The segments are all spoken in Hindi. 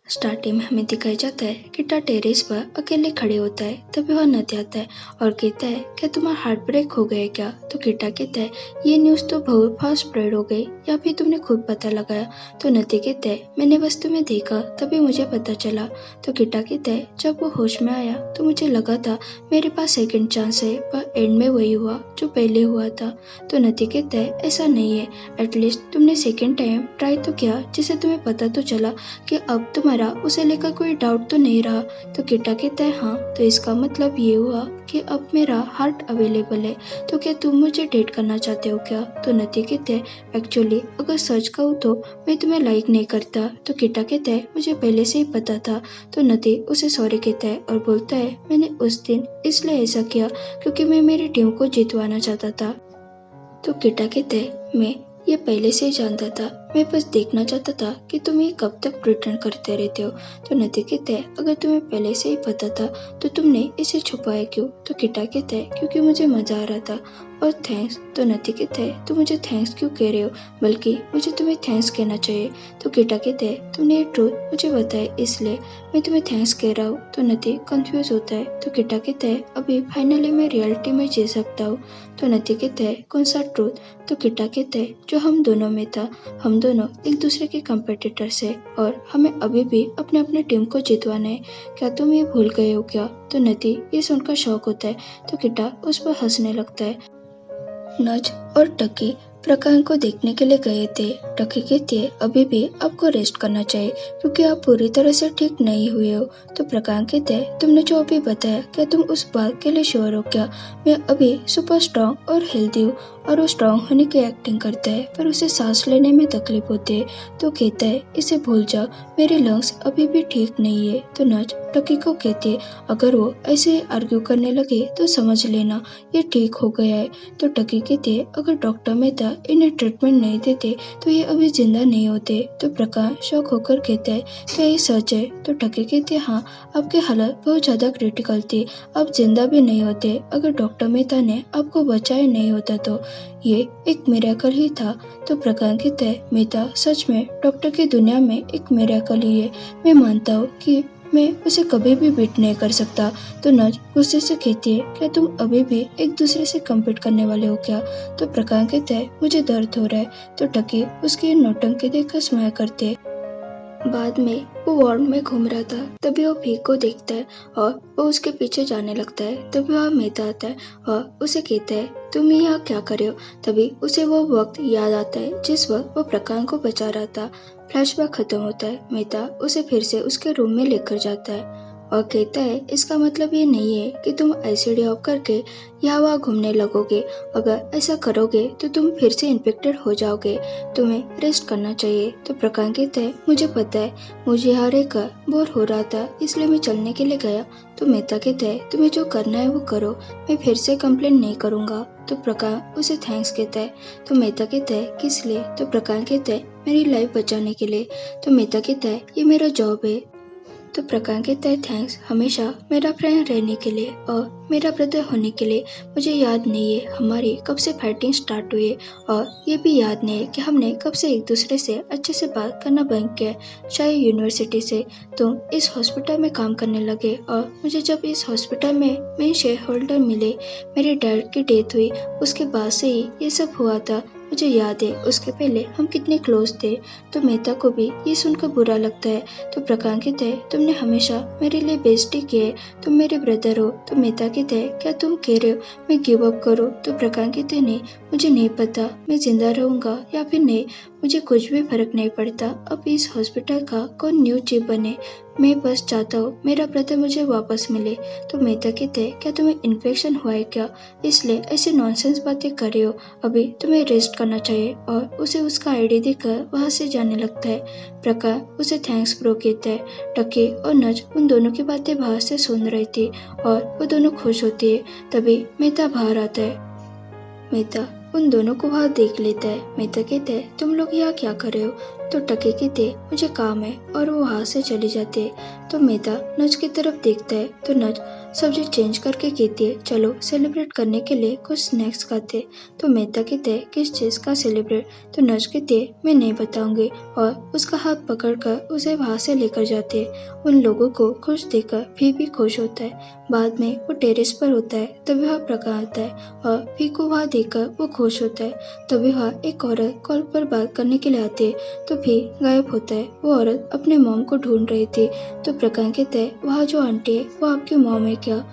स्टार्टिंग में हमें दिखाया जाता है कि टा टेरेस पर अकेले खड़े होता है। तभी वह नदी आता है और कहता है क्या तुम्हारा हार्ट ब्रेक हो गया क्या। तो किटा कहता है ये न्यूज़ तो बहुत फास्ट स्प्रेड हो गई या फिर तुमने खुद पता लगाया। तो नदी कहता है मैंने बस तुम्हें देखा तभी मुझे पता चला। तो किटा कहता है जब वो होश में आया तो मुझे लगा था मेरे पास सेकंड चांस है, पर एंड में वही हुआ जो पहले हुआ था। तो नदी कहता है ऐसा नहीं है, एटलीस्ट तुमने सेकंड टाइम ट्राई तो किया जिससे तुम्हें पता तो चला कि अब तुम्हारा उसे लेकर कोई डाउट तो नहीं रहा। तो किटा कहता है हाँ, तो इसका मतलब ये हुआ कि अब मेरा हार्ट अवेलेबल है। तो क्या तुम मुझे डेट करना चाहते हो क्या। तो नती कहते हैं एक्चुअली अगर सच कहूँ तो मैं तुम्हें लाइक नहीं करता। तो किटा कहता है मुझे पहले से ही पता था। तो नती उसे सॉरी कहता है और बोलता है मैंने उस दिन इसलिए ऐसा किया क्योंकि मैं मेरी टीम को जितवाना चाहता था। तो किटा कहते हैं मैं ये पहले से ही जानता था, मैं बस देखना चाहता था कि तुम ये कब तक रिटर्न करते रहते हो। तो नती कहते हैं अगर तुम्हें पहले से ही पता था तो तुमने इसे छुपाया क्यों। तो किटा कहते हैं क्योंकि मुझे मजा आ रहा था और थैंक्स। तो नती कहते हैं तुम मुझे थैंक्स क्यों कह रहे हो, बल्कि मुझे तुम्हें थैंक्स कहना चाहिए। तो किटा कहते हैं तुमने ये ट्रूथ मुझे बताया इसलिए मैं तुम्हें थैंक्स कह रहा हूँ। तो नती कंफ्यूज होता है। तो किटा कहते हैं अभी फाइनली मैं रियलिटी में जी सकता हूँ। तो नती कहते हैं कौन सा ट्रूथ। तो किटा कहते हैं जो हम दोनों में था, हम दोनों एक दूसरे के कंपेटिटर्स है और हमें अभी भी अपने अपने टीम को जितवाना है। क्या तुम ये भूल गए हो क्या। तो नती ये सुनकर शॉक होता है। तो किटा उस पर हंसने लगता है। नज और टकी प्रकांड को देखने के लिए गए थे। टकी कहती है अभी भी आपको रेस्ट करना चाहिए क्योंकि आप पूरी तरह से ठीक नहीं हुए हो। तो प्रकांड कहते हैं तुमने जो अभी बताया क्या तुम उस बात के लिए श्योर हो क्या। मैं अभी सुपर स्ट्रांग और हेल्दी हूँ और वो स्ट्रांग होने की एक्टिंग करता है पर उसे सांस लेने में तकलीफ होती है। तो कहता है इसे भूल जाओ, मेरे लंग्स अभी भी ठीक नहीं है। तो नज टकी को कहती है अगर वो ऐसे आर्ग्यू करने लगे तो समझ लेना ये ठीक हो गया है। तो टकी कहती है अगर डॉक्टर मेहता इन्हें ट्रीटमेंट नहीं देते तो ये अभी जिंदा नहीं होते। तो प्रकाश शौक होकर कहता है क्या ये सच है। तो टकी कहती है हाँ, आपकी हालत बहुत ज्यादा क्रिटिकल थी, आप जिंदा भी नहीं होते अगर डॉक्टर मेहता ने आपको बचाया नहीं होता तो ये एक मिरेकल ही था। तो प्रकाश कहता है मेहता सच में डॉक्टर की दुनिया में एक मिरेकल ही है, मैं मानता हूँ कि मैं उसे कभी भी बीट नहीं कर सकता। तो नज गुस्से से कहती है क्या तुम अभी भी एक दूसरे से कम्पीट करने वाले हो क्या। तो प्रकाश कहता है मुझे दर्द हो रहा है। तो टकी उसकी नौटंकी देखकर स्माइल करते। बाद में वो वार्ड में घूम रहा था तभी वो भीख को देखता है और वो उसके पीछे जाने लगता है। तभी वह मेहता आता है और उसे कहता है तुम यहाँ क्या कर रहे हो। तभी उसे वो वक्त याद आता है जिस वक्त वो प्रकाश को बचा रहा था। फ्लैशबैक खत्म होता है। मेहता उसे फिर से उसके रूम में लेकर जाता है और कहता है इसका मतलब ये नहीं है कि तुम एसिड ऑफ करके यहाँ वहाँ घूमने लगोगे, अगर ऐसा करोगे तो तुम फिर से इन्फेक्टेड हो जाओगे, तुम्हें रेस्ट करना चाहिए। तो प्रकाश कहता है मुझे पता है, मुझे यहाँ रहकर बोर हो रहा था इसलिए मैं चलने के लिए गया। तो मेहता कहता है तुम्हें जो करना है वो करो, मैं फिर से कंप्लेंट नहीं करूँगा। तो प्रकाश उसे थैंक्स कहता है। तो मेहता कहता है किस लिए। तो प्रकाश कहता है मेरी लाइफ बचाने के लिए। तो मेहता कहता है ये मेरा जॉब है। तो प्रकाश कहता है थैंक्स हमेशा मेरा फ्रेंड रहने के लिए और मेरा ब्रदर होने के लिए। मुझे याद नहीं है हमारी कब से फाइटिंग स्टार्ट हुई है और ये भी याद नहीं है कि हमने कब से एक दूसरे से अच्छे से बात करना बंद किया, शायद यूनिवर्सिटी से तुम इस हॉस्पिटल में काम करने लगे और मुझे जब इस हॉस्पिटल में मेन शेयर होल्डर मिले, मेरे डैड की डेथ हुई, उसके बाद से ही ये सब हुआ था। मुझे याद है उसके पहले हम कितने क्लोज थे। तो मेहता को भी ये सुनकर बुरा लगता है। तो प्रकाश कहता है तुमने हमेशा मेरे लिए बेस्ट ही किया है, तुम मेरे ब्रदर हो। तो मेहता कहता है क्या तुम कह रहे हो मैं गिव अप करूं। तो प्रकाश कहते नहीं, मुझे नहीं पता मैं जिंदा रहूंगा या फिर नहीं, मुझे कुछ भी फर्क नहीं पड़ता अब इस हॉस्पिटल का कौन न्यू चीफ बने, मैं बस चाहता हूँ मेरा ब्रदर मुझे वापस मिले। तो मेहता कहते हैं क्या तुम्हें इन्फेक्शन हुआ है क्या, इसलिए ऐसे नॉनसेंस बातें कर रहे हो, अभी तुम्हें रेस्ट करना चाहिए। और उसे उसका आईडी देकर वहाँ से जाने लगता है। प्रकाश उसे थैंक्स ब्रो कहता है। टकी और नज उन दोनों की बातें बाहर से सुन रही थी और वो दोनों खुश होती है। तभी मेहता बाहर आता है। मेहता उन दोनों को वहाँ देख लेता है। मेहता कहते हैं तुम लोग यहाँ क्या कर रहे हो। तो टकी कहते मुझे काम है और वो वहाँ से चली जाती है। तो मेहता नज की तरफ देखता है तो नज सब्जी चेंज करके कहती है, चलो सेलिब्रेट करने के लिए कुछ स्नैक्स खाते। तो मेहता कहते हैं, किस चीज़ का सेलिब्रेट? तो नर्स कहती है, मैं नहीं बताऊंगी, और उसका हाथ पकड़कर उसे वहां से लेकर जाते हैं। उन लोगों को खुश देखकर भी खुश होता है। बाद में वो टेरेस पर होता है, तभी वह प्रकाश आता है और भी को वहाँ देखकर वो खुश होता है। तभी वहाँ एक औरत कॉल पर बात करने के लिए आती है, तो भी गायब होता है। वो औरत अपने मॉम को ढूंढ रही थी। तो प्रकाश कहता है, वहाँ जो आंटी है वो आपकी मॉम है क्या?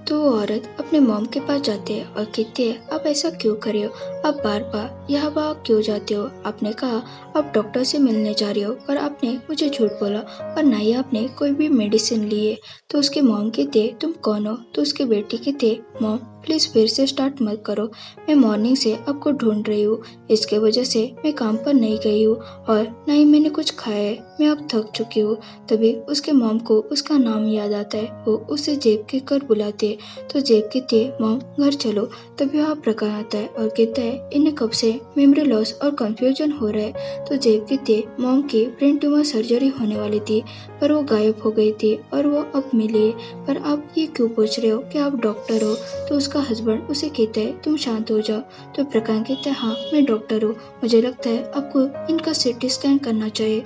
तो वो औरत अपने मॉम के पास जाती है और कहती है, आप ऐसा क्यों कर रहे हो? आप बार बार यहाँ वहाँ क्यों जाते हो? आपने कहा आप डॉक्टर से मिलने जा रहे हो, पर आपने मुझे झूठ बोला और ना ही आपने कोई भी मेडिसिन ली है। तो उसके मॉम कहते हैं, तुम कौन हो? तो उसके बेटी कहते, मॉम प्लीज़ फिर से स्टार्ट मत करो। मैं मॉर्निंग से आपको ढूंढ रही हूँ। इसके वजह से मैं काम पर नहीं गई हूँ और ना ही मैंने कुछ खाया है। मैं अब थक चुकी हूँ। तभी उसके मॉम को उसका नाम याद आता है। वो उसे जेब के कर बुलाते है। तो जेब कहती है, मॉम घर चलो। तभी वहाँ प्रकाश आता है और कहता है, इन्हें कब से मेमोरी लॉस और कंफ्यूजन हो रहा है। तो जेब कहती है, मॉम की ब्रेन ट्यूमर सर्जरी होने वाली थी, पर वो गायब हो गई थी और वो अब मिली है। पर आप ये क्यों पूछ रहे हो कि आप डॉक्टर हो? तो उसका हस्बैंड उसे कहता है, तुम शांत हो जाओ। तो प्रकाश कहता है, हाँ मैं डॉक्टर हूँ, मुझे लगता है आपको इनका सीटी स्कैन करना चाहिए।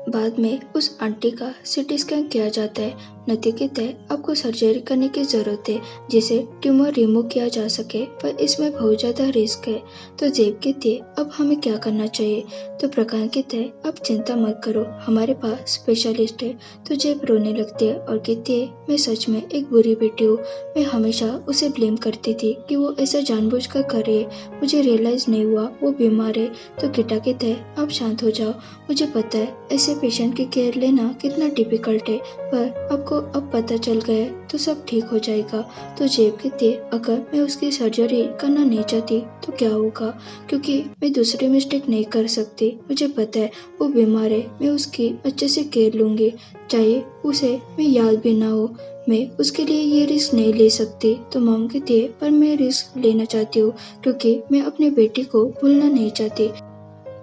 बाद में उस आंटी का सीटी स्कैन किया जाता है। नती कहता है, आपको सर्जरी करने की ज़रूरत है जिसे ट्यूमर रिमूव किया जा सके, पर इसमें बहुत ज़्यादा रिस्क है। तो जेब कहती है, अब हमें क्या करना चाहिए? तो प्रकाश कहता है, आप चिंता मत करो, हमारे पास स्पेशलिस्ट है। तो जेब रोने लगती है और कहती है, मैं सच में एक बुरी बेटी हूँ। मैं हमेशा उसे ब्लेम करती थी कि वो ऐसा जानबूझकर कर रही है। मुझे रियलाइज़ नहीं हुआ वो बीमार है। तो किटा कहता है, आप शांत हो जाओ। मुझे पता है ऐसे पेशेंट की केयर लेना कितना डिफिकल्ट है, पर आपको अब पता चल गया तो सब ठीक हो जाएगा। तो जेब कहती है, अगर मैं उसकी सर्जरी करना नहीं चाहती तो क्या होगा? क्योंकि मैं दूसरी मिस्टेक नहीं कर सकती। मुझे पता है वो बीमार है, मैं उसकी अच्छे से केयर लूंगी, चाहे उसे मैं याद भी ना हो। मैं उसके लिए ये रिस्क नहीं ले सकती। तो मॉम कहती है, पर मैं रिस्क लेना चाहती हूँ क्योंकि मैं अपनी बेटी को भूलना नहीं चाहती।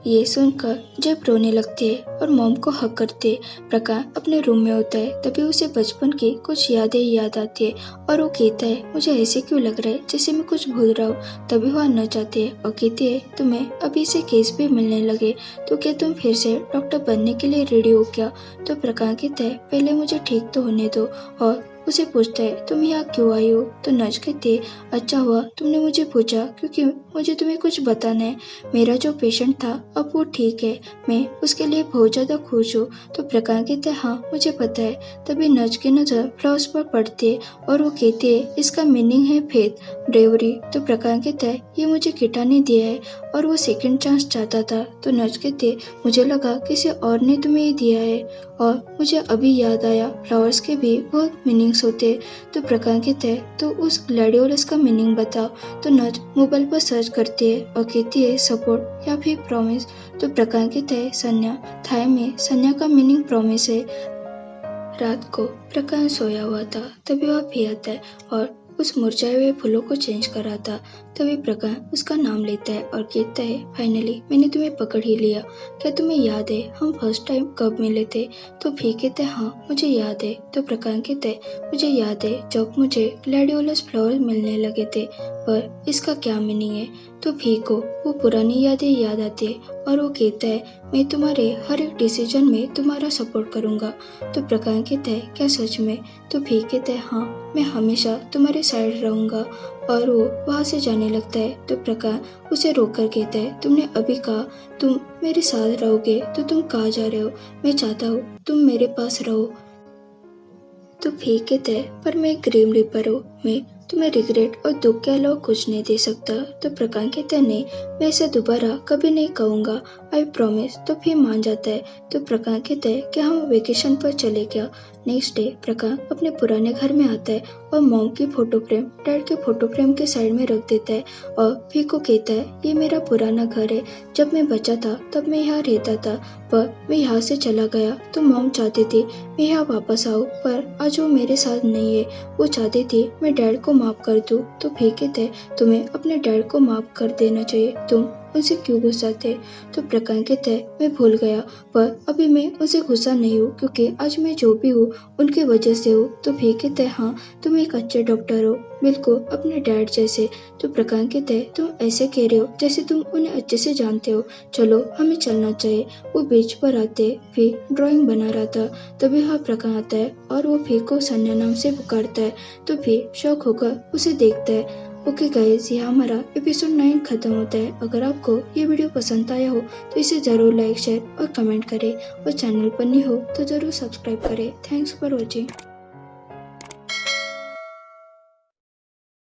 ये सुनकर जब रोने लगती है और मॉम को हक करती है। प्रकाश अपने रूम में होता है, तभी उसे बचपन की कुछ यादें याद आती है और वो कहता है, मुझे ऐसे क्यों लग रहा है जैसे मैं कुछ भूल रहा हूँ। तभी वह आना चाहती है और कहती है, तुम्हें अभी से केस भी मिलने लगे, तो क्या तुम फिर से डॉक्टर बनने के लिए रेडी हो क्या? तो प्रकाश कहता है, पहले मुझे ठीक तो होने दो। और उसे पूछता है, तुम यहाँ क्यों आई हो? तो नर्स कहती है, अच्छा हुआ तुमने मुझे पूछा, क्योंकि मुझे तुम्हें कुछ बताना है। मेरा जो पेशेंट था अब वो ठीक है, मैं उसके लिए बहुत ज़्यादा खुश हूँ। तो प्रकाश कहते हैं, हाँ मुझे पता है। तभी नर्स की नज़र फ्लावर्स पर पड़ती है और वो कहती है, इसका मीनिंग है फेथ, ब्रेवरी। तो प्रकाश कहता है, ये मुझे किटा ने दिया है और वो सेकंड चांस चाहता था। तो नर्स कहती है, मुझे लगा किसी और ने तुम्हें ये दिया है, और मुझे अभी याद आया फ्लावर्स के भी बहुत मीनिंग्स होते हैं। तो प्रकाश कहते हैं, तो उस ग्लैडियोलस का मीनिंग बताओ। तो नर्स मोबाइल पर सर्च करती है और कहती है, सपोर्ट या फिर प्रॉमिस। तो प्रकाश कहते हैं, संज्ञा। थाई में संज्ञा का मीनिंग प्रॉमिस है। रात को प्रकाश सोया हुआ था, तभी वह भी आता है और उस मुरझाए हुए फूलों को चेंज कराता। तभी प्रकाश उसका नाम लेता है और कहता है, फाइनली मैंने तुम्हें पकड़ ही लिया। क्या तुम्हें याद है हम फर्स्ट टाइम कब मिले थे? तो भी कहते हैं, हाँ मुझे याद है। तो प्रकाश कहते हैं, मुझे याद है जब मुझे ग्लैडियोलस फ्लावर मिलने लगे थे, पर इसका क्या मीनिंग है? तो भी को वो पुरानी यादें याद आती है और वो कहता है, मैं तुम्हारे हर एक डिसीजन में तुम्हारा सपोर्ट करूंगा। तो प्रकाश कहता है, क्या सच में? तो भी कहता है, हाँ मैं हमेशा तुम्हारे साइड रहूंगा। और वो वहाँ से जाने लगता है। तो प्रकाश उसे रोककर कहता है, तुमने अभी कहा तुम मेरे साथ रहोगे, तो तुम कहाँ जा रहे हो? मैं चाहता हूँ तुम मेरे पास रहो। तो भी कहता है, पर मैं एक ग्रीम रीपर हूँ, मैं तुम्हें रिग्रेट और दुख के अलावा कुछ नहीं दे सकता। तो प्रकाश कहता है, नहीं मैं ऐसा दोबारा कभी नहीं कहूँगा, आई प्रॉमिस। तो फिर मान जाता है। तो प्रकाश कहता है कि हम वेकेशन पर चले क्या? नेक्स्ट डे प्रकाश अपने पुराने घर में आता है और मॉम की फोटो फ्रेम डैड के फोटो फ्रेम के साइड में रख देता है और फिर को कहता है, ये मेरा पुराना घर है, जब मैं बच्चा था तब मैं यहाँ रहता था, पर मैं यहाँ से चला गया तो मॉम चाहती थी मैं यहाँ वापस आऊँ, पर आज वो मेरे साथ नहीं है। वो चाहती थी मैं डैड को माफ कर दूँ। तो भी कहते हैं, तुम्हें अपने डैड को माफ कर देना चाहिए, तुम उनसे क्यों गुस्सा थे। तो प्रकाश कहता है मैं भूल गया, पर अभी मैं उनसे गुस्सा नहीं हूँ क्योंकि आज मैं जो भी हूँ उनकी वजह से हूँ। तो भी कहता है हाँ तुम एक अच्छे डॉक्टर हो, बिल्कुल अपने डैड जैसे। तो प्रकाश कहता है तुम ऐसे कह रहे हो जैसे तुम उन्हें अच्छे से जानते हो, चलो हमें चलना चाहिए। वो बीच पर आते फिर ड्राइंग बना रहा था, तभी वहाँ प्रकाश आता है और वो भी को सन्या नाम से पुकारता है। तो फिर शौक होकर उसे देखता है। ओके गाइस, यहाँ हमारा एपिसोड 9 खत्म होता है। अगर आपको ये वीडियो पसंद आया हो तो इसे जरूर लाइक शेयर और कमेंट करें, और चैनल पर नहीं हो तो जरूर सब्सक्राइब करें। Thanks for watching.